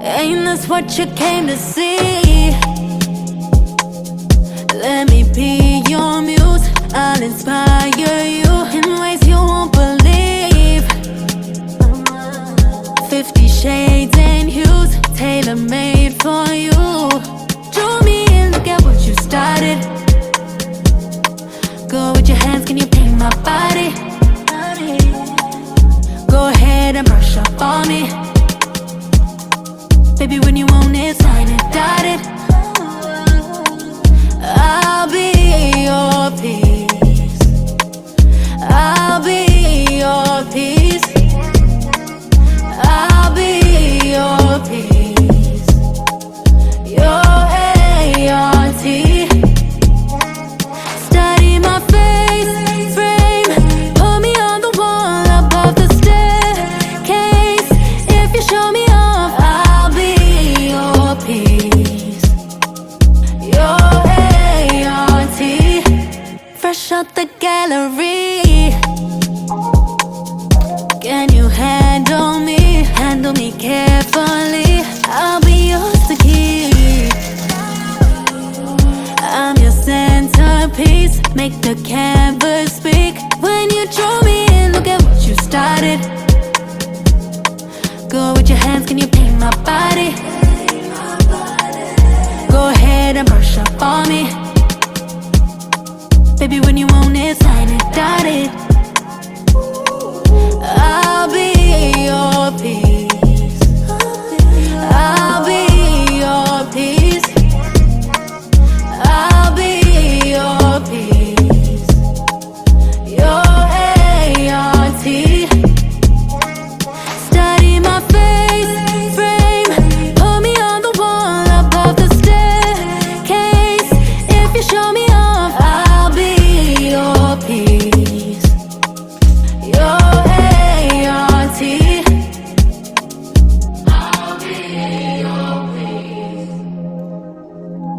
Ain't this what you came to see? Let me be your muse. I'll inspire you in ways you won't believe. 50 shades and hues, tailor-made for you. Draw me in, look at what you started. Go with your hands, can you paint my body? Go ahead and brush up on me. Baby, when you want it, sign it, dotted. I'll be your peace. I'll be your peace. I'll be your peace. Your ART. Study my face frame. Put me on the wall above the staircase. If you show me off, I'll be your peace. Your ART. Fresh out the gallery. Can you handle me? Handle me carefully. I'll be yours to keep. I'm your centerpiece. Make the canvas speak. When you draw me in, look at what you started. Go with your hands, can you paint my body? Go ahead and brush up on me. Baby, when you want it, sign it, dotted. I'll be your peace. I'll be your peace. I'll be your peace. Your ART. Study my face frame. Put me on the wall above the staircase. If you show me off, I'll be your peace. Your ART. I'll be your peace.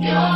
Your